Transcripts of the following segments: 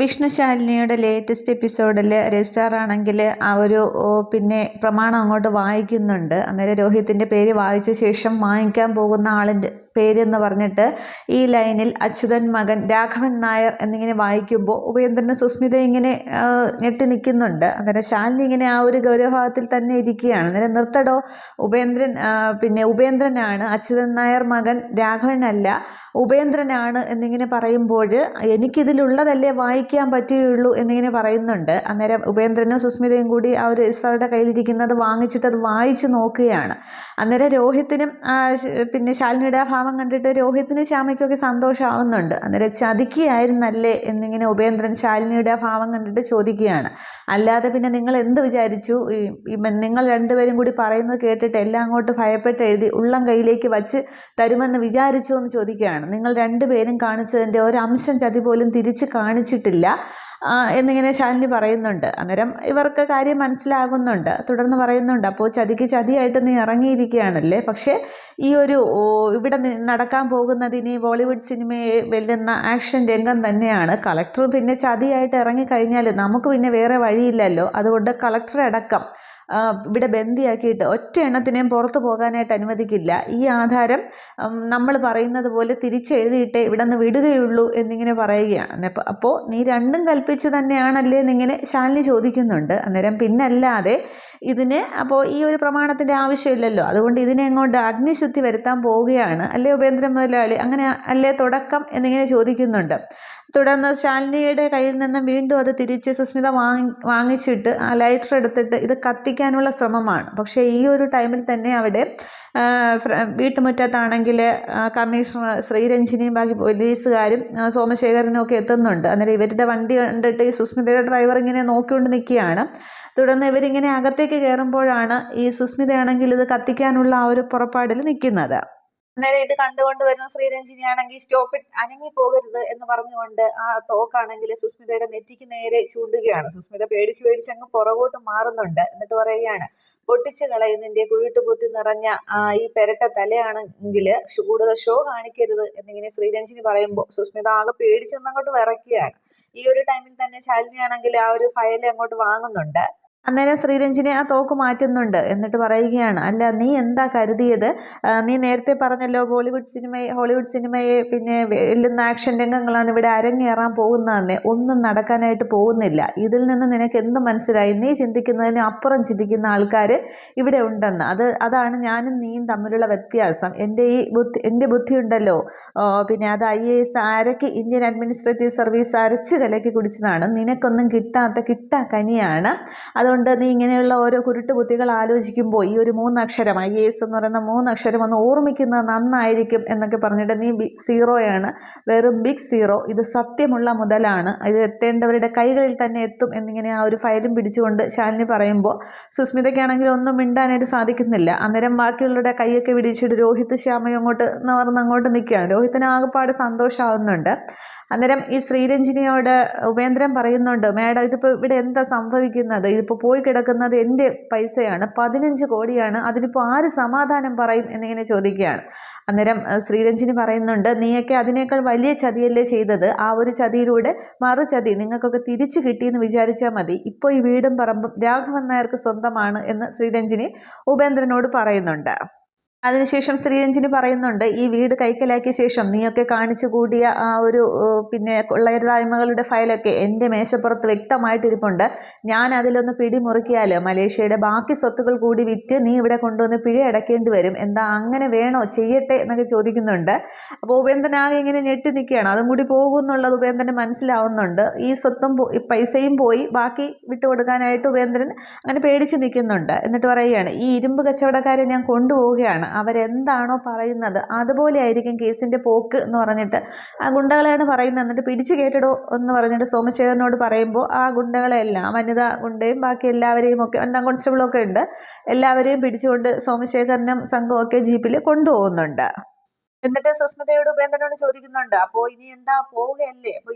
വിഷ്ണുശാലിനിയുടെ latest എപ്പിസോഡിൽ registrar ആണെങ്കിൽ ആ ഒരു പിന്നെ പ്രമാണം അങ്ങോട്ട് വായിക്കുന്നുണ്ട്. അന്നേരം രോഹിത്തിൻ്റെ പേര് വായിച്ച ശേഷം വാങ്ങിക്കാൻ പോകുന്ന ആളിൻ്റെ പേരെന്ന് പറഞ്ഞിട്ട് ഈ ലൈനിൽ അച്യുതൻ മകൻ രാഘവൻ നായർ എന്നിങ്ങനെ വായിക്കുമ്പോൾ ഉപേന്ദ്രന് സുസ്മിത ഇങ്ങനെ ഞെട്ടി നിൽക്കുന്നുണ്ട്. അന്നേരം ശാലിനി ഇങ്ങനെ ആ ഒരു ഗൗരവഭാവത്തിൽ തന്നെ ഇരിക്കുകയാണ്. അന്നേരം നിർത്തടോ, ഉപേന്ദ്രനാണ്, അച്യുതൻ നായർ മകൻ രാഘവനല്ല, ഉപേന്ദ്രനാണ് എന്നിങ്ങനെ പറയുമ്പോൾ എനിക്കിതിലുള്ളതല്ലേ വായിക്കാൻ പറ്റുകയുള്ളൂ എന്നിങ്ങനെ പറയുന്നുണ്ട്. അന്നേരം ഉപേന്ദ്രനും സുസ്മിതയും കൂടി ആ ഒരു രജിസ്റ്ററുടെ കയ്യിലിരിക്കുന്നത് വാങ്ങിച്ചിട്ട് അത് വായിച്ച് നോക്കുകയാണ്. അന്നേരം രോഹിത്തിനും ശാലിനിയുടെ ആ ഭാവം കണ്ടിട്ട് രോഹിത്തിനും ശ്യാമയ്ക്കൊക്കെ സന്തോഷമാവുന്നുണ്ട്. അന്നേരം ചതിക്കുകയായിരുന്നല്ലേ എന്നിങ്ങനെ ഉപേന്ദ്രൻ ശാലിനിയുടെ ആ ഭാവം കണ്ടിട്ട് ചോദിക്കുകയാണ്. അല്ലാതെ പിന്നെ നിങ്ങൾ എന്ത് വിചാരിച്ചു, നിങ്ങൾ രണ്ടുപേരും കൂടി പറയുന്നത് കേട്ടിട്ട് എല്ലാം അങ്ങോട്ട് ഭയപ്പെട്ട് എഴുതി ഉള്ളം കയ്യിലേക്ക് വച്ച് തരുമെന്ന് വിചാരിച്ചു എന്ന് ചോദിക്കുകയാണ്. നിങ്ങൾ രണ്ടുപേരും കാണിച്ചതിൻ്റെ ഒരംശം ചതി പോലും തിരിച്ച് കാണിച്ചിട്ടില്ല എന്നിങ്ങനെ ശാലിനി പറയുന്നുണ്ട്. അന്നേരം ഇവർക്ക് കാര്യം മനസ്സിലാകുന്നുണ്ട്. തുടർന്ന് പറയുന്നുണ്ട്, അപ്പോൾ ചതിക്ക് ചതിയായിട്ട് നീ ഇറങ്ങിയിരിക്കുകയാണല്ലേ, പക്ഷേ ഈ ഒരു ഇവിടെ നടക്കാൻ പോകുന്നത് ഇനി ബോളിവുഡ് സിനിമയെ വെല്ലുന്ന ആക്ഷൻ രംഗം തന്നെയാണ്. കളക്ടർ പിന്നെ ചതിയായിട്ട് ഇറങ്ങിക്കഴിഞ്ഞാൽ നമുക്ക് പിന്നെ വേറെ വഴിയില്ലല്ലോ. അതുകൊണ്ട് കളക്ടറടക്കം ഇവിടെ ബന്ദിയാക്കിയിട്ട് ഒറ്റ എണ്ണത്തിനെയും പുറത്തു പോകാനായിട്ട് അനുവദിക്കില്ല. ഈ ആധാരം നമ്മൾ പറയുന്നത് പോലെ തിരിച്ചെഴുതിയിട്ടേ ഇവിടെ നിന്ന് വിടുകയുള്ളൂ എന്നിങ്ങനെ പറയുകയാണ്. അപ്പോൾ നീ രണ്ടും കൽപ്പിച്ച് തന്നെയാണല്ലേ എന്നിങ്ങനെ ശാലിനി ചോദിക്കുന്നുണ്ട്. അന്നേരം പിന്നല്ലാതെ ഇതിന് അപ്പോൾ ഈ ഒരു പ്രമാണത്തിൻ്റെ ആവശ്യമില്ലല്ലോ, അതുകൊണ്ട് ഇതിനെ അങ്ങോട്ട് അഗ്നിശുദ്ധി വരുത്താൻ പോവുകയാണ് അല്ലേ ഉപേന്ദ്രൻ മുതലാളി, അങ്ങനെ അല്ലേ തുടക്കം എന്നിങ്ങനെ ചോദിക്കുന്നുണ്ട്. തുടർന്ന് ശാലിനിയുടെ കയ്യിൽ നിന്ന് വീണ്ടും അത് തിരിച്ച് സുസ്മിത വാങ്ങിച്ചിട്ട് ആ ലൈറ്റർ എടുത്തിട്ട് ഇത് കത്തിക്കാനുള്ള ശ്രമമാണ്. പക്ഷേ ഈ ഒരു ടൈമിൽ തന്നെ അവിടെ വീട്ടുമുറ്റത്താണെങ്കിൽ കമ്മീഷണർ ശ്രീരഞ്ജിനിയും ബാക്കി പോലീസുകാരും സോമശേഖരനും ഒക്കെ എത്തുന്നുണ്ട്. അന്നേരം ഇവരുടെ വണ്ടി കണ്ടിട്ട് ഈ സുസ്മിതയുടെ ഡ്രൈവർ ഇങ്ങനെ നോക്കിക്കൊണ്ട് നിൽക്കുകയാണ്. തുടർന്ന് ഇവരിങ്ങനെ അകത്തേക്ക് കയറുമ്പോഴാണ് ഈ സുസ്മിതയാണെങ്കിൽ ഇത് കത്തിക്കാനുള്ള ആ ഒരു പുറപ്പാടിൽ നിൽക്കുന്നത്. അന്നേരം ഇത് കണ്ടുകൊണ്ട് വരുന്ന ശ്രീരഞ്ജിനിയാണെങ്കിൽ സ്റ്റോപ്പ് ഇറ്റ്, അനങ്ങി പോകരുത് എന്ന് പറഞ്ഞുകൊണ്ട് ആ തോക്കാണെങ്കിൽ സുസ്മിതയുടെ നെറ്റിക്ക് നേരെ ചൂണ്ടുകയാണ്. സുസ്മിത പേടിച്ച് അങ്ങ് പുറകോട്ട് മാറുന്നുണ്ട്. എന്നിട്ട് പറയുകയാണ്, പൊട്ടിച്ചു കളയുന്നതിന്റെ കുരുട്ടുപുത്തി നിറഞ്ഞ ഈ പെരട്ട തലയാണെങ്കിൽ കൂടുതൽ ഷോ കാണിക്കരുത് എന്നിങ്ങനെ ശ്രീരഞ്ജിനി പറയുമ്പോൾ സുസ്മിത ആകെ പേടിച്ചെന്നങ്ങോട്ട് വിറയ്ക്കുകയാണ്. ഈ ഒരു ടൈമിൽ തന്നെ ശാലിനിയാണെങ്കിൽ ആ ഒരു ഫയൽ അങ്ങോട്ട് വാങ്ങുന്നുണ്ട്. അന്നേരം ശ്രീരഞ്ജിനെ ആ തോക്ക് മാറ്റുന്നുണ്ട്. എന്നിട്ട് പറയുകയാണ്, അല്ല നീ എന്താ കരുതിയത്, നീ നേരത്തെ പറഞ്ഞല്ലോ ഹോളിവുഡ് സിനിമയെ പിന്നെ വെല്ലുന്ന ആക്ഷൻ രംഗങ്ങളാണ് ഇവിടെ അരങ്ങേറാൻ പോകുന്നതെന്ന്. ഒന്നും നടക്കാനായിട്ട് പോകുന്നില്ല. ഇതിൽ നിന്ന് നിനക്ക് എന്ത് മനസ്സിലായി? നീ ചിന്തിക്കുന്നതിന് അപ്പുറം ചിന്തിക്കുന്ന ആൾക്കാർ ഇവിടെ ഉണ്ടെന്ന്. അതാണ് ഞാനും നീയും തമ്മിലുള്ള വ്യത്യാസം. എൻ്റെ ബുദ്ധി ഉണ്ടല്ലോ, അത് IAS അരക്ക് ഇന്ത്യൻ അഡ്മിനിസ്ട്രേറ്റീവ് സർവീസ് അരച്ച് കലക്കി കുടിച്ചതാണ്. നിനക്കൊന്നും കിട്ടാ കനിയാണ്. അതുകൊണ്ട് നീ ഇങ്ങനെയുള്ള ഓരോ കുരുട്ടുബുദ്ധികൾ ആലോചിക്കുമ്പോൾ ഈ ഒരു 3 അക്ഷരം IAS എന്ന് പറയുന്ന 3 അക്ഷരം ഒന്ന് ഓർമ്മിക്കുന്നത് നന്നായിരിക്കും എന്നൊക്കെ പറഞ്ഞിട്ട് നീ സീറോയാണ്, വെറും ബിഗ് സീറോ. ഇത് സത്യമുള്ള മുതലാണ്, ഇത് എത്തേണ്ടവരുടെ കൈകളിൽ തന്നെ എത്തും എന്നിങ്ങനെ ആ ഒരു ഫയലും പിടിച്ചുകൊണ്ട് ശാലിനി പറയുമ്പോൾ സുസ്മിതയ്ക്കാണെങ്കിൽ ഒന്നും മിണ്ടാനായിട്ട് സാധിക്കുന്നില്ല. അന്നേരം ബാക്കിയുള്ളവരുടെ കൈയൊക്കെ പിടിച്ചിട്ട് രോഹിത് ശ്യാമയും അങ്ങോട്ട് നിൽക്കുകയാണ്. രോഹിത്തിന് ആകെപ്പാട് സന്തോഷമാവുന്നുണ്ട്. അന്നേരം ഈ ശ്രീരഞ്ജിനിയോട് ഉപേന്ദ്രൻ പറയുന്നുണ്ട്, മേഡം ഇതിപ്പോൾ ഇവിടെ എന്താ സംഭവിക്കുന്നത്, ഇതിപ്പോൾ പോയി കിടക്കുന്നത് എൻ്റെ പൈസയാണ്, 15 കോടിയാണ്, അതിനിപ്പോൾ ആര് സമാധാനം പറയും എന്നിങ്ങനെ ചോദിക്കുകയാണ്. അന്നേരം ശ്രീരഞ്ജിനി പറയുന്നുണ്ട്, നീയൊക്കെ അതിനേക്കാൾ വലിയ ചതിയല്ലേ ചെയ്തത്, ആ ഒരു ചതിയിലൂടെ മറുചതി നിങ്ങൾക്കൊക്കെ തിരിച്ചു കിട്ടിയെന്ന് വിചാരിച്ചാൽ മതി. ഇപ്പോൾ ഈ വീടും പറമ്പും രാഘവൻ നായർക്ക് സ്വന്തമാണ് എന്ന് ശ്രീരഞ്ജിനി ഉപേന്ദ്രനോട് പറയുന്നുണ്ട്. അതിനുശേഷം ശ്രീരഞ്ജിനി പറയുന്നുണ്ട്, ഈ വീട് കൈക്കലാക്കിയ ശേഷം നീയൊക്കെ കാണിച്ചു കൂടിയ ആ ഒരു കൊള്ളരുതായ്മകളുടെ ഫയലൊക്കെ എൻ്റെ മേശപ്പുറത്ത് വ്യക്തമായിട്ടിരിപ്പുണ്ട്. ഞാൻ അതിലൊന്ന് പിടിമുറുക്കിയാൽ മലേഷ്യയുടെ ബാക്കി സ്വത്തുക്കൾ കൂടി വിറ്റ് നീ ഇവിടെ കൊണ്ടുവന്ന് പിഴ അടയ്ക്കേണ്ടി വരും. എന്താ അങ്ങനെ വേണോ, ചെയ്യട്ടെ എന്നൊക്കെ ചോദിക്കുന്നുണ്ട്. അപ്പോൾ ഉപേന്ദ്രനാകെ ഇങ്ങനെ ഞെട്ടി നിൽക്കുകയാണ്. അതും കൂടി പോകുമെന്നുള്ളത് ഉപേന്ദ്രന് മനസ്സിലാവുന്നുണ്ട്. ഈ സ്വത്തും പൈസയും പോയി ബാക്കി വിട്ടുകൊടുക്കാനായിട്ട് ഉപേന്ദ്രൻ അങ്ങനെ പേടിച്ച് നിൽക്കുന്നുണ്ട്. എന്നിട്ട് പറയുകയാണ്, ഈ ഇരുമ്പ് കച്ചവടക്കാരെ ഞാൻ കൊണ്ടുപോവുകയാണ്, അവരെന്താണോ പറയുന്നത് അതുപോലെ ആയിരിക്കും കേസിൻ്റെ പോക്ക് എന്ന് പറഞ്ഞിട്ട് ആ ഗുണ്ടകളെയാണ് പറയുന്നത്. എന്നിട്ട് പിടിച്ചു കേട്ടിടോ എന്ന് പറഞ്ഞിട്ട് സോമശേഖരനോട് പറയുമ്പോൾ ആ ഗുണ്ടകളെല്ലാം, വനിതാ ഗുണ്ടയും ബാക്കി എല്ലാവരെയും ഒക്കെ, വനിതാ കോൺസ്റ്റബിളൊക്കെ ഉണ്ട്, എല്ലാവരെയും പിടിച്ചുകൊണ്ട് സോമശേഖരനും സംഘമൊക്കെ ജീപ്പിൽ കൊണ്ടുപോകുന്നുണ്ട്. എന്നിട്ട് സുസ്മിതയോട് ഉപേന്ദ്രനോട് ചോദിക്കുന്നുണ്ട്, അപ്പോൾ ഇനി എന്താ പോവുകയല്ലേ, അപ്പോൾ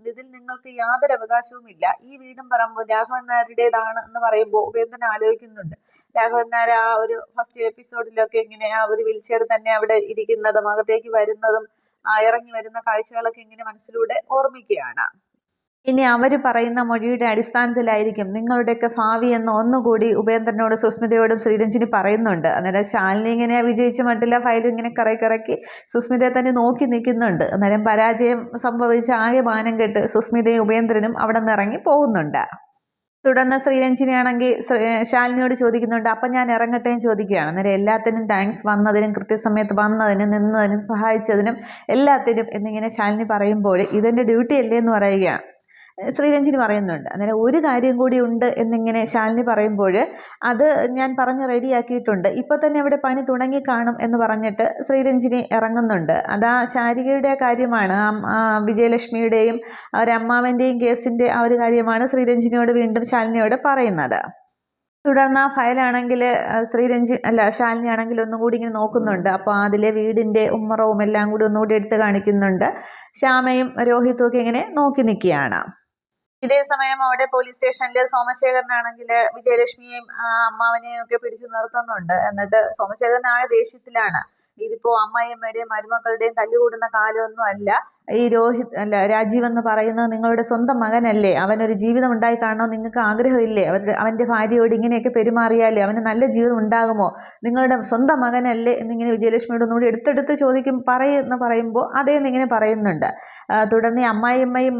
ഇതിൽ നിങ്ങൾക്ക് യാതൊരു അവകാശവും ഇല്ല, ഈ വീടും പറമ്പും രാഘവൻ നായരുടേതാണ് എന്ന് പറയുമ്പോൾ ഉപേന്ദ്രൻ ആലോചിക്കുന്നുണ്ട്. രാഘവൻ നായർ ആ ഒരു ഫസ്റ്റ് എപ്പിസോഡിലൊക്കെ ഇങ്ങനെ ആ ഒരു വീൽചെയർ തന്നെ അവിടെ ഇരിക്കുന്നതും അകത്തേക്ക് വരുന്നതും ഇറങ്ങി വരുന്ന കാഴ്ചകളൊക്കെ ഇങ്ങനെ മനസ്സിലൂടെ ഓർമ്മിക്കുകയാണ്. ഇനി അവർ പറയുന്ന മൊഴിയുടെ അടിസ്ഥാനത്തിലായിരിക്കും നിങ്ങളുടെയൊക്കെ ഭാവി എന്ന് ഒന്നുകൂടി ഉപേന്ദ്രനോട് സുസ്മിതയോടും ശ്രീരഞ്ജിനി പറയുന്നുണ്ട്. അന്നേരം ശാലിനി ഇങ്ങനെ വിജയിച്ച മട്ടില്ല ഫയലും ഇങ്ങനെ കറക്കി സുസ്മിതയെ തന്നെ നോക്കി നിൽക്കുന്നുണ്ട്. അന്നേരം പരാജയം സംഭവിച്ച ആകെ മാനം കെട്ട് സുസ്മിതയും ഉപേന്ദ്രനും അവിടെ നിന്ന് ഇറങ്ങി പോകുന്നുണ്ട്. തുടർന്ന് ശ്രീരഞ്ജിനിയാണെങ്കിൽ ശാലിനിയോട് ചോദിക്കുന്നുണ്ട്, അപ്പം ഞാൻ ഇറങ്ങട്ടെ എന്ന് ചോദിക്കുകയാണ്. അന്നേരം എല്ലാത്തിനും താങ്ക്സ്, വന്നതിനും കൃത്യസമയത്ത് വന്നതിനും നിന്നതിനും സഹായിച്ചതിനും എല്ലാത്തിനും എന്നിങ്ങനെ ശാലിനി പറയുമ്പോൾ ഇതെൻ്റെ ഡ്യൂട്ടി അല്ലേ എന്ന് പറയുകയാണ്. ശ്രീരഞ്ജിനി പറയുന്നുണ്ട്. അന്നേരം ഒരു കാര്യം കൂടി ഉണ്ട് എന്നിങ്ങനെ ശാലിനി പറയുമ്പോൾ അത് ഞാൻ പറഞ്ഞ് റെഡിയാക്കിയിട്ടുണ്ട്, ഇപ്പോൾ തന്നെ അവിടെ പണി തുടങ്ങി കാണും എന്ന് പറഞ്ഞിട്ട് ശ്രീരഞ്ജിനി ഇറങ്ങുന്നുണ്ട്. അതാ ശാരികയുടെ കാര്യമാണ്, വിജയലക്ഷ്മിയുടെയും ഒരമ്മാവൻ്റെയും കേസിൻ്റെ ആ ഒരു കാര്യമാണ് ശ്രീരഞ്ജിനിയോട് വീണ്ടും ശാലിനിയോട് പറയുന്നത്. തുടർന്ന് ആ ഫയലാണെങ്കിൽ ശാലിനി ആണെങ്കിൽ ഒന്നും കൂടി ഇങ്ങനെ നോക്കുന്നുണ്ട്. അപ്പോൾ അതിലെ വീടിൻ്റെ ഉമ്മറവും എല്ലാം കൂടി ഒന്നുകൂടി എടുത്ത് കാണിക്കുന്നുണ്ട്. ശ്യാമയും രോഹിത്തും ഒക്കെ ഇങ്ങനെ നോക്കി നിൽക്കുകയാണ്. ഇതേ സമയം അവിടെ പോലീസ് സ്റ്റേഷനിൽ സോമശേഖരനാണെങ്കിൽ വിജയലക്ഷ്മിയെയും അമ്മാവനെയും ഒക്കെ പിടിച്ചു നിർത്തുന്നുണ്ട്. എന്നിട്ട് സോമശേഖരൻ ആയ ദേഷ്യത്തിലാണ്. ഇതിപ്പോ അമ്മായിയമ്മയുടെയും മരുമക്കളുടെയും തല്ലുകൂടുന്ന കാലമൊന്നും അല്ല. ഈ രാജീവ് എന്ന് പറയുന്നത് നിങ്ങളുടെ സ്വന്തം മകനല്ലേ, അവനൊരു ജീവിതം ഉണ്ടായി കാണണം നിങ്ങൾക്ക് ആഗ്രഹമില്ലേ? അവൻ്റെ ഭാര്യയോട് ഇങ്ങനെയൊക്കെ പെരുമാറിയാലേ അവന് നല്ല ജീവിതം ഉണ്ടാകുമോ? നിങ്ങളുടെ സ്വന്തം മകനല്ലേ എന്നിങ്ങനെ വിജയലക്ഷ്മിയോട് ഒന്നുകൂടി എടുത്തെടുത്ത് പറയുമ്പോൾ അതേന്നിങ്ങനെ പറയുന്നുണ്ട്. തുടർന്ന് അമ്മായിയമ്മയും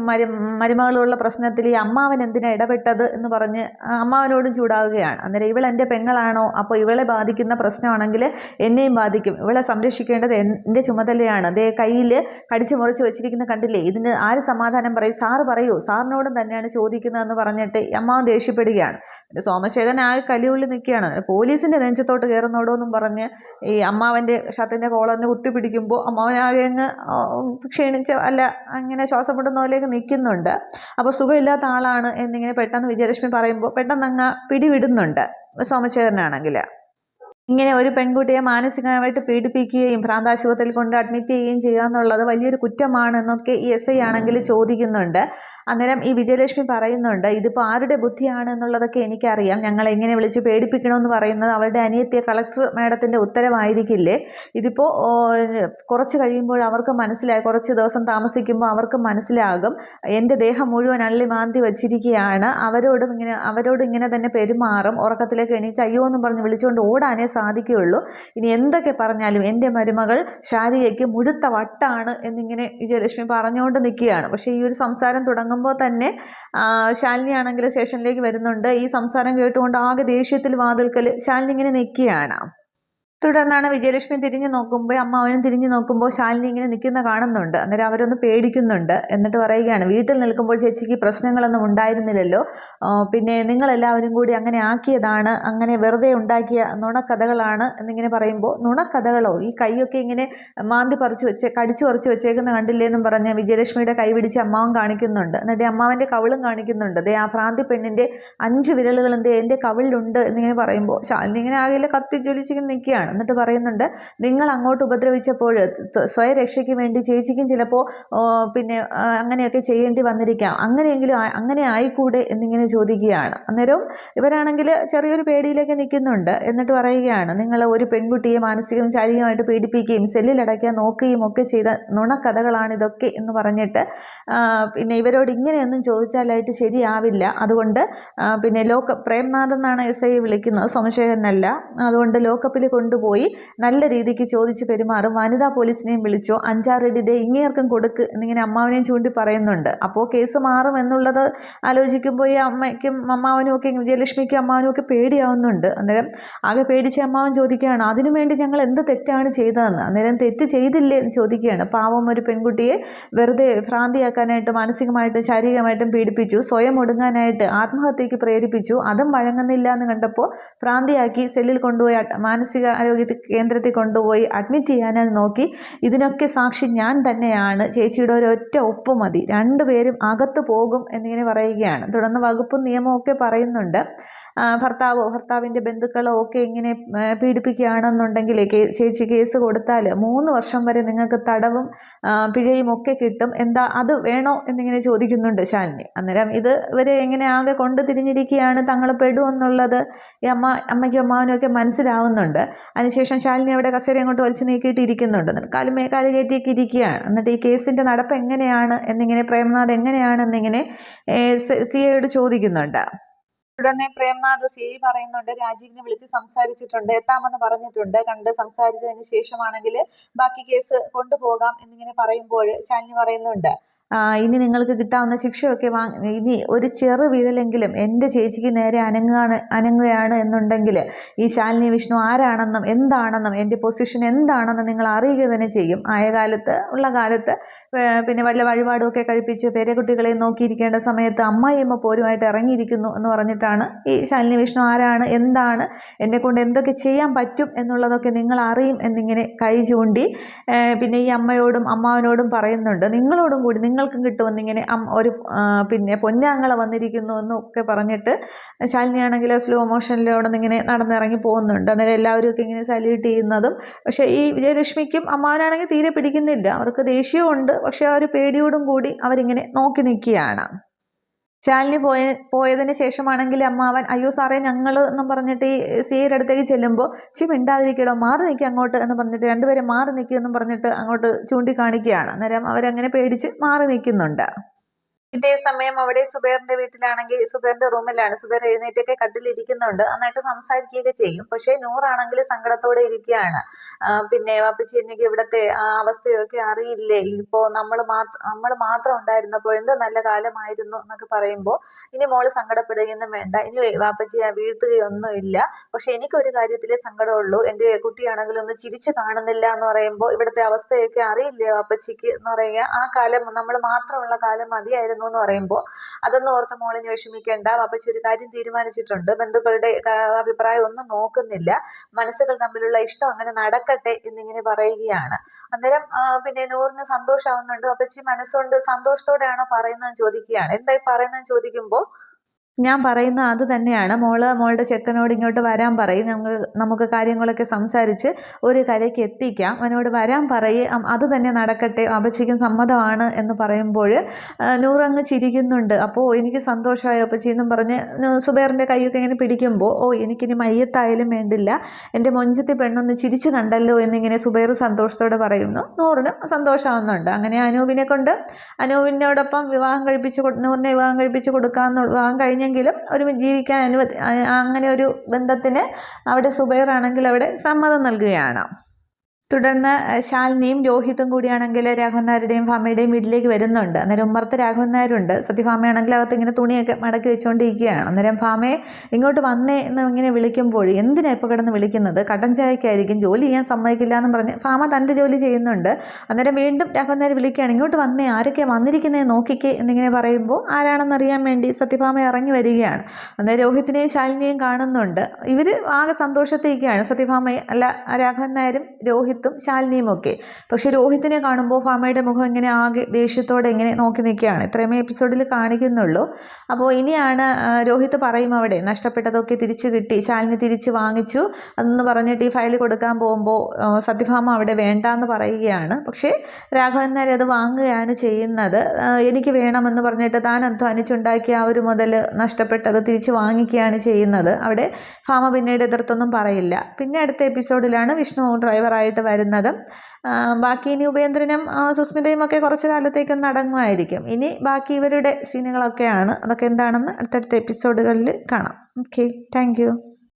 മരുമകളുള്ള പ്രശ്നത്തിൽ ഈ അമ്മാവൻ എന്തിനാ ഇടപെട്ടത് എന്ന് പറഞ്ഞ് അമ്മാവനോടും ചൂടാവുകയാണ്. അന്നേരം ഇവൾ എൻ്റെ പെങ്ങളാണോ? അപ്പോൾ ഇവളെ ബാധിക്കുന്ന പ്രശ്നമാണെങ്കിൽ എന്നെയും ബാധിക്കും, ഇവളെ സംരക്ഷിക്കേണ്ടത് എൻ്റെ ചുമതലയാണ്. അതേ കയ്യിൽ കടിച്ചു മുറിച്ച് വെച്ചിരിക്കുന്ന കണ്ടില്ലേ, ഇതിന് ആര് സമാധാനം പറയും? സാറ് പറയൂ, സാറിനോടും തന്നെയാണ് ചോദിക്കുന്നതെന്ന് പറഞ്ഞിട്ട് അമ്മാവൻ ദേഷ്യപ്പെടുകയാണ്. സോമശേഖരൻ ആകെ കലിയുള്ളി നിൽക്കുകയാണ്. പോലീസിൻ്റെ നെഞ്ചത്തോട്ട് കയറുന്നോടോ എന്നും പറഞ്ഞ് ഈ അമ്മാവൻ്റെ ഷർട്ടിൻ്റെ കോളറിന് കുത്തിപ്പിടിക്കുമ്പോൾ അമ്മാവനാകെ അങ്ങ് ക്ഷീണിച്ച് അങ്ങനെ ശ്വാസം മുട്ടുന്ന പോലെയൊക്കെ നിൽക്കുന്നുണ്ട്. അപ്പോൾ സുഖമില്ലാത്ത ആളാണ് എന്നിങ്ങനെ പെട്ടെന്ന് വിജയലക്ഷ്മി പറയുമ്പോൾ പെട്ടെന്ന് അങ്ങ് പിടിവിടുന്നുണ്ട് സോമശേഖരനാണെങ്കിൽ. ഇങ്ങനെ ഒരു പെൺകുട്ടിയെ മാനസികമായിട്ട് പീഡിപ്പിക്കുകയും ഭ്രാന്താശുപത്രിയിൽ കൊണ്ട് അഡ്മിറ്റ് ചെയ്യുകയും ചെയ്യുക എന്നുള്ളത് വലിയൊരു കുറ്റമാണ് എന്നൊക്കെ ഈ SI ആണെങ്കിൽ ചോദിക്കുന്നുണ്ട്. അന്നേരം ഈ വിജയലക്ഷ്മി പറയുന്നുണ്ട്, ഇതിപ്പോൾ ആരുടെ ബുദ്ധിയാണ് എന്നുള്ളതൊക്കെ എനിക്കറിയാം, ഞങ്ങൾ എങ്ങനെ വിളിച്ച് പേടിപ്പിക്കണമെന്ന് പറയുന്നത് അവളുടെ അനിയത്തിയെ കളക്ടർ മാഡത്തിൻ്റെ ഉത്തരവായിരിക്കില്ലേ? ഇതിപ്പോൾ കുറച്ച് കഴിയുമ്പോൾ അവർക്ക് മനസ്സിലായി, കുറച്ച് ദിവസം താമസിക്കുമ്പോൾ അവർക്ക് മനസ്സിലാകും എൻ്റെ ദേഹം മുഴുവൻ അള്ളി മാന്തി വച്ചിരിക്കുകയാണ്, അവരോട് ഇങ്ങനെ തന്നെ പെരുമാറും, ഉറക്കത്തിലേക്ക് എണീച്ച് അയ്യോ എന്നും പറഞ്ഞ് വിളിച്ചുകൊണ്ട് ഓടാനേ സാധിക്കുകയുള്ളൂ. ഇനി എന്തൊക്കെ പറഞ്ഞാലും എൻ്റെ മരുമകൾ ശാരികയ്ക്ക് മുഴുത്ത വട്ടാണ് എന്നിങ്ങനെ വിജയലക്ഷ്മി പറഞ്ഞുകൊണ്ട് നിൽക്കുകയാണ്. പക്ഷേ ഈ ഒരു സംസാരം തുടങ്ങുമ്പോൾ തന്നെ ശാലിനി ആണെങ്കിൽ സ്റ്റേഷനിലേക്ക് വരുന്നുണ്ട്. ഈ സംസാരം കേട്ടുകൊണ്ട് ആകെ ദേഷ്യത്തിൽ വാതിൽക്കൽ ശാലിനി ഇങ്ങനെ നിൽക്കുകയാണ്. തുടർന്നാണ് വിജയലക്ഷ്മി തിരിഞ്ഞു നോക്കുമ്പോൾ അമ്മാവനും തിരിഞ്ഞു നോക്കുമ്പോൾ ശാലിനി ഇങ്ങനെ നിൽക്കുന്ന കാണുന്നുണ്ട്. അന്നേരം അവരൊന്ന് പേടിക്കുന്നുണ്ട്. എന്നിട്ട് പറയുകയാണ്, വീട്ടിൽ നിൽക്കുമ്പോൾ ചേച്ചിക്ക് പ്രശ്നങ്ങളൊന്നും ഉണ്ടായിരുന്നില്ലല്ലോ, പിന്നെ നിങ്ങളെല്ലാവരും കൂടി അങ്ങനെ ആക്കിയതാണ്, അങ്ങനെ വെറുതെ ഉണ്ടാക്കിയ നുണക്കഥകളാണ് എന്നിങ്ങനെ പറയുമ്പോൾ നുണക്കഥകളോ? ഈ കൈയൊക്കെ ഇങ്ങനെ മാന്തി കടിച്ചു പറിച്ച് വെച്ചേക്കുന്ന കണ്ടില്ലേ എന്നും പറഞ്ഞ് വിജയലക്ഷ്മിയുടെ കൈ പിടിച്ച് അമ്മാവൻ കാണിക്കുന്നുണ്ട്. എന്നിട്ട് അമ്മാവൻ്റെ കവിളും കാണിക്കുന്നുണ്ട്. ദേ ആ ഭ്രാന്തി പെണ്ണിൻ്റെ 5 വിരലുകൾ എൻ്റെ കവിളിലുണ്ട് എന്നിങ്ങനെ പറയുമ്പോൾ ശാലിനി ഇങ്ങനെ ആകെ കത്തിജ്വലിച്ചിങ്ങനെ നിൽക്കുകയാണ്. എന്നിട്ട് പറയുന്നുണ്ട്, നിങ്ങൾ അങ്ങോട്ട് ഉപദ്രവിച്ചപ്പോൾ സ്വയരക്ഷയ്ക്ക് വേണ്ടി ചേച്ചിക്കും ചിലപ്പോൾ പിന്നെ അങ്ങനെയൊക്കെ ചെയ്യേണ്ടി വന്നിരിക്കാം, അങ്ങനെയെങ്കിലും അങ്ങനെ ആയിക്കൂടെ എന്നിങ്ങനെ ചോദിക്കുകയാണ്. അന്നേരവും ഇവരാണെങ്കിൽ ചെറിയൊരു പേടിയിലേക്ക് നിൽക്കുന്നുണ്ട്. എന്നിട്ട് പറയുകയാണ്, നിങ്ങൾ ഒരു പെൺകുട്ടിയെ മാനസികവും ശാരീരികമായിട്ട് പീഡിപ്പിക്കുകയും സെല്ലിലടയ്ക്കാൻ നോക്കുകയും ഒക്കെ ചെയ്ത നുണക്കഥകളാണിതൊക്കെ എന്ന് പറഞ്ഞിട്ട് പിന്നെ ഇവരോട് ഇങ്ങനെയൊന്നും ചോദിച്ചാലായിട്ട് ശരിയാവില്ല, അതുകൊണ്ട് പിന്നെ പ്രേംനാഥ് എന്നാണ് SI വിളിക്കുന്നത്, സോമശേഖരനല്ല, അതുകൊണ്ട് ലോക്കപ്പിൽ കൊണ്ടുപോയി നല്ല രീതിക്ക് ചോദിച്ച് പെരുമാറും, വനിതാ പോലീസിനെയും വിളിച്ചോ, 5-6 അടി ഇങ്ങേർക്കും കൊടുക്ക് എന്നിങ്ങനെ അമ്മാവനെയും ചൂണ്ടി പറയുന്നുണ്ട്. അപ്പോൾ കേസ് മാറും എന്നുള്ളത് ആലോചിക്കുമ്പോൾ ഈ അമ്മയ്ക്കും അമ്മാവനും ഒക്കെ വിജയലക്ഷ്മിക്കും അമ്മാവനും ഒക്കെ പേടിയാവുന്നുണ്ട്. അന്നേരം ആകെ പേടിച്ച് അമ്മാവൻ ചോദിക്കുകയാണ്, അതിനുവേണ്ടി ഞങ്ങൾ എന്ത് തെറ്റാണ് ചെയ്തതെന്ന്. അന്നേരം തെറ്റ് ചെയ്തില്ലേ എന്ന് ചോദിക്കുകയാണ്. പാവം ഒരു പെൺകുട്ടിയെ വെറുതെ ഭ്രാന്തിയാക്കാനായിട്ട് മാനസികമായിട്ടും ശാരീരികമായിട്ടും പീഡിപ്പിച്ചു, സ്വയം ഒടുങ്ങാനായിട്ട് ആത്മഹത്യക്ക് പ്രേരിപ്പിച്ചു, അതും വഴങ്ങുന്നില്ല എന്ന് കണ്ടപ്പോൾ ഭ്രാന്തിയാക്കി സെല്ലിൽ കൊണ്ടുപോയി മാനസിക ആരോഗ്യ കേന്ദ്രത്തിൽ കൊണ്ടുപോയി അഡ്മിറ്റ് ചെയ്യാനത് നോക്കി. ഇതിനൊക്കെ സാക്ഷി ഞാൻ തന്നെയാണ്, ചേച്ചിയുടെ ഒരൊറ്റ ഒപ്പ് മതി, 2 പേരും അകത്ത് പോകും എന്നിങ്ങനെ പറയുകയാണ്. തുടർന്ന് വകുപ്പും നിയമവും ഒക്കെ പറയുന്നുണ്ട്, ഭർത്താവിൻ്റെ ബന്ധുക്കളോ ഒക്കെ ഇങ്ങനെ പീഡിപ്പിക്കുകയാണെന്നുണ്ടെങ്കിൽ ചേച്ചി കേസ് കൊടുത്താൽ 3 വർഷം വരെ നിങ്ങൾക്ക് തടവും പിഴയും ഒക്കെ കിട്ടും, എന്താ അത് വേണോ എന്നിങ്ങനെ ചോദിക്കുന്നുണ്ട് ശാലിനി. അന്നേരം ഇവരെ എങ്ങനെ ആകെ കൊണ്ട് തിരിഞ്ഞിരിക്കുകയാണ്, തങ്ങൾ പെടുമെന്നുള്ളത് ഈ അമ്മയ്ക്കും അമ്മാവനും ഒക്കെ മനസ്സിലാവുന്നുണ്ട്. അതിനുശേഷം ശാലിനി അവിടെ കസേര അങ്ങോട്ട് വലിച്ചു നീക്കിയിട്ട് ഇരിക്കുന്നുണ്ട്. കാല് കയറ്റിയൊക്കെ ഇരിക്കുകയാണ്. എന്നിട്ട് ഈ കേസിൻ്റെ നടപ്പ് എങ്ങനെയാണ് എന്നിങ്ങനെ പ്രേംനാഥ് എങ്ങനെയാണെന്നിങ്ങനെ സിഐയോട് ചോദിക്കുന്നുണ്ട്. ഉടനെ പ്രേംനാഥ് സി പറയുന്നുണ്ട്, രാജീവിനെ വിളിച്ച് സംസാരിച്ചിട്ടുണ്ട്, എത്താമെന്ന് പറഞ്ഞിട്ടുണ്ട്, കണ്ട് സംസാരിച്ചതിന് ശേഷമാണെങ്കിൽ ബാക്കി കേസ് കൊണ്ടുപോകാം എന്നിങ്ങനെ പറയുമ്പോൾ ശാലിനി പറയുന്നുണ്ട്, ഇനി നിങ്ങൾക്ക് കിട്ടാവുന്ന ശിക്ഷയൊക്കെ ഇനി ഒരു ചെറു വിരലെങ്കിലും എൻ്റെ ചേച്ചിക്ക് നേരെ അനങ്ങുകയാണ് എന്നുണ്ടെങ്കിൽ ഈ ശാലിനി വിഷ്ണു ആരാണെന്നും എന്താണെന്നും എൻ്റെ പൊസിഷൻ എന്താണെന്നും നിങ്ങൾ അറിയുക തന്നെ ചെയ്യും. ആയ കാലത്ത് ഉള്ള കാലത്ത് പിന്നെ വല്ല വഴിപാടുമൊക്കെ കഴിപ്പിച്ച് പേരക്കുട്ടികളെ നോക്കിയിരിക്കേണ്ട സമയത്ത് അമ്മായിയമ്മ പോരുമായിട്ട് ഇറങ്ങിയിരിക്കുന്നു എന്ന് പറഞ്ഞിട്ടാണ് ഈ ശാലിനി വിഷ്ണു ആരാണ്, എന്താണ്, എന്നെക്കൊണ്ട് എന്തൊക്കെ ചെയ്യാൻ പറ്റും എന്നുള്ളതൊക്കെ നിങ്ങൾ അറിയും എന്നിങ്ങനെ കൈ ചൂണ്ടി പിന്നെ ഈ അമ്മയോടും അമ്മാവനോടും പറയുന്നുണ്ട്, നിങ്ങളോടും കൂടി നിങ്ങൾക്കും കിട്ടുമെന്നിങ്ങനെ ഒരു പിന്നെ പൊന്നാങ്ങള വന്നിരിക്കുന്നു എന്നൊക്കെ പറഞ്ഞിട്ട് ശാലിനിയാണെങ്കിൽ സ്ലോ മോഷനിലൂടെ ഇങ്ങനെ നടന്നിറങ്ങി പോകുന്നുണ്ട്. അന്നേരം എല്ലാവരും ഒക്കെ ഇങ്ങനെ സല്യൂട്ട് ചെയ്യുന്നതും, പക്ഷേ ഈ വിജയലക്ഷ്മിക്കും അമ്മാവനാണെങ്കിൽ തീരെ പിടിക്കുന്നില്ല. അവർക്ക് ദേഷ്യമുണ്ട്, പക്ഷേ ആ ഒരു പേടിയോടും കൂടി അവരിങ്ങനെ നോക്കി നിൽക്കുകയാണ്. ശാലിനി പോയതിന് ശേഷമാണെങ്കിൽ അമ്മാവൻ, അയ്യോ സാറേ ഞങ്ങൾ എന്നും പറഞ്ഞിട്ട് ഈ സിയുടെ അടുത്തേക്ക് ചെല്ലുമ്പോൾ മിണ്ടാതിരിക്കടോ, മാറി നിൽക്കുക അങ്ങോട്ട് എന്ന് പറഞ്ഞിട്ട് രണ്ടുപേരും മാറി നിൽക്കുമെന്നും പറഞ്ഞിട്ട് അങ്ങോട്ട് ചൂണ്ടിക്കാണിക്കുകയാണ്. അന്നേരം അവരങ്ങനെ പേടിച്ച് മാറി നിൽക്കുന്നുണ്ട്. ഇതേ സമയം അവിടെ സുബൈറിന്റെ വീട്ടിലാണെങ്കിൽ സുബൈറിന്റെ റൂമിലാണ്. സുബൈർ എഴുന്നേറ്റൊക്കെ കട്ടിലിരിക്കുന്നുണ്ട്, നന്നായിട്ട് സംസാരിക്കുകയൊക്കെ ചെയ്യും. പക്ഷേ നൂറാണെങ്കിൽ സങ്കടത്തോടെ ഇരിക്കുകയാണ്. പിന്നെ വാപ്പച്ചി എനിക്ക് ഇവിടുത്തെ അവസ്ഥയൊക്കെ അറിയില്ലേ, ഇപ്പോൾ നമ്മൾ മാത്രം ഉണ്ടായിരുന്നപ്പോൾ എന്ത് നല്ല കാലമായിരുന്നു എന്നൊക്കെ പറയുമ്പോൾ, ഇനി മോള് സങ്കടപ്പെടുകയൊന്നും വേണ്ട, ഇനി വാപ്പച്ചി വീഴ്ത്തുകയൊന്നുമില്ല. പക്ഷെ എനിക്കൊരു കാര്യത്തിലേ സങ്കടമുള്ളൂ, എൻ്റെ കുട്ടിയാണെങ്കിൽ ഒന്ന് ചിരിച്ചു കാണുന്നില്ല എന്ന് പറയുമ്പോൾ ഇവിടുത്തെ അവസ്ഥയൊക്കെ അറിയില്ലേ വാപ്പച്ചിക്ക് എന്ന് പറയുക, ആ കാലം നമ്മൾ മാത്രമുള്ള കാലം മതിയായിരുന്നു എന്ന് പറയുമ്പോൾ അതൊന്നും ഓർത്ത് മോളിന് വിഷമിക്കേണ്ട, വാപ്പച്ചി ഒരു കാര്യം തീരുമാനിച്ചിട്ടുണ്ട്, ബന്ധുക്കളുടെ അഭിപ്രായം ഒന്നും നോക്കുന്നില്ല, മനസ്സുകൾ തമ്മിലുള്ള ഇഷ്ടം അങ്ങനെ നടക്കട്ടെ എന്നിങ്ങനെ പറയുകയാണ്. അന്നേരം പിന്നെ നൂറിന് സന്തോഷമാവുന്നുണ്ട്. വാപ്പച്ചി മനസ്സുകൊണ്ട് സന്തോഷത്തോടെയാണോ പറയുന്നതെന്ന് ചോദിക്കുകയാണ്. എന്തായി പറയുന്നതെന്ന് ചോദിക്കുമ്പോൾ, ഞാൻ പറയുന്ന അത് തന്നെയാണ്, മോളുടെ ചെക്കനോട് ഇങ്ങോട്ട് വരാൻ പറയും, നമുക്ക് കാര്യങ്ങളൊക്കെ സംസാരിച്ച് ഒരു കരയ്ക്ക് എത്തിക്കാം, അവനോട് വരാൻ പറയും, അത് തന്നെ നടക്കട്ടെ, അപ്പച്ചിക്കും സമ്മതമാണ് എന്ന് പറയുമ്പോൾ നൂറങ്ങ് ചിരിക്കുന്നുണ്ട്. അപ്പോൾ എനിക്ക് സന്തോഷമായി അപ്പച്ചി എന്നും പറഞ്ഞ് സുബൈറിൻ്റെ കൈയൊക്കെ ഇങ്ങനെ പിടിക്കുമ്പോൾ, എനിക്കിനി മയ്യത്തായാലും വേണ്ടില്ല, എൻ്റെ മൊഞ്ചത്തി പെണ്ണൊന്ന് ചിരിച്ചു കണ്ടല്ലോ എന്നിങ്ങനെ സുബൈർ സന്തോഷത്തോടെ പറയുന്നു. നൂറിനും സന്തോഷമാവുന്നുണ്ട്. അങ്ങനെ അനൂപിനോടൊപ്പം നൂറിനെ വിവാഹം കഴിപ്പിച്ച് കൊടുക്കാമെന്ന്, വിവാഹം കഴിഞ്ഞെങ്കിലും ഒരു ജീവിക്കാൻ അങ്ങനെ ഒരു ബന്ധത്തിന് അവിടെ സുബൈറാണെങ്കിൽ അവിടെ സമ്മതം നൽകുകയാണ്. തുടർന്ന് ശാലിനിയും രോഹിത്തും കൂടിയാണെങ്കിൽ രാഘവൻ നായരുടെയും ഭാമയുടെയും വീട്ടിലേക്ക് വരുന്നുണ്ട്. അന്നേരം ഉമ്മർത്ത് രാഘവൻ നായരുണ്ട്. സത്യഭാമയാണെങ്കിൽ അകത്ത് ഇങ്ങനെ തുണിയൊക്കെ മടക്കി വെച്ചുകൊണ്ടിരിക്കുകയാണ്. അന്നേരം ഭാമയെ ഇങ്ങോട്ട് വന്നേ എന്ന് ഇങ്ങനെ വിളിക്കുമ്പോൾ, എന്തിനാ ഇപ്പോൾ കിടന്ന് വിളിക്കുന്നത്, കട്ടൻ ചായക്കായിരിക്കും, ജോലി ചെയ്യാൻ സമ്മതിക്കില്ല എന്ന് പറഞ്ഞ് ഭാമ തൻ്റെ ജോലി ചെയ്യുന്നുണ്ട്. അന്നേരം വീണ്ടും രാഘവൻ നായർ വിളിക്കുകയാണ്, ഇങ്ങോട്ട് വന്നേ, ആരൊക്കെയാണ് വന്നിരിക്കുന്നത് നോക്കിക്കേ എന്നിങ്ങനെ പറയുമ്പോൾ ആരാണെന്നറിയാൻ വേണ്ടി സത്യഭാമ ഇറങ്ങി വരികയാണ്. അന്നേരം രോഹിത്തിനെയും ശാലിനിയെയും കാണുന്നുണ്ട്. ഇവർ ആകെ സന്തോഷത്തേക്കാണ്, സത്യഭാമയെ അല്ല രാഘവൻ നായരും രോഹിത്തും ശാലിനിയും ഒക്കെ. പക്ഷെ രോഹിത്തിനെ കാണുമ്പോൾ ഭാമയുടെ മുഖം ഇങ്ങനെ ആകെ ദേഷ്യത്തോടെ ഇങ്ങനെ നോക്കി നിൽക്കുകയാണ്. ഇത്രയുമേ എപ്പിസോഡിൽ കാണിക്കുന്നുള്ളൂ. അപ്പോൾ ഇനിയാണ് രോഹിത്ത് പറയും, അവിടെ നഷ്ടപ്പെട്ടതൊക്കെ തിരിച്ചു കിട്ടി, ശാലിനി തിരിച്ച് വാങ്ങിച്ചു അതെന്ന് പറഞ്ഞിട്ട് ഈ ഫയൽ കൊടുക്കാൻ പോകുമ്പോൾ സത്യഭാമ അവിടെ വേണ്ടാന്ന് പറയുകയാണ്. പക്ഷേ രാഘവൻ നായർ അത് വാങ്ങുകയാണ് ചെയ്യുന്നത്. എനിക്ക് വേണമെന്ന് പറഞ്ഞിട്ട് താൻ അധ്വാനിച്ചുണ്ടാക്കിയ ആ ഒരു മുതൽ നഷ്ടപ്പെട്ടത് തിരിച്ച് വാങ്ങിക്കുകയാണ് ചെയ്യുന്നത്. അവിടെ ഭാമ പിന്നീട് എതിർത്തൊന്നും പറയില്ല. പിന്നെ അടുത്ത എപ്പിസോഡിലാണ് വിഷ്ണു ഡ്രൈവറായിട്ട് വരുന്നത്. ബാക്കി ഇനി ഉപേന്ദ്രനും സുസ്മിതയും ഒക്കെ കുറച്ച് കാലത്തേക്കൊന്നും അടങ്ങുമായിരിക്കും. ഇനി ബാക്കി ഇവരുടെ സീനുകളൊക്കെയാണ്. അതൊക്കെ എന്താണെന്ന് അടുത്തടുത്ത എപ്പിസോഡുകളിൽ കാണാം. Okay, thank you.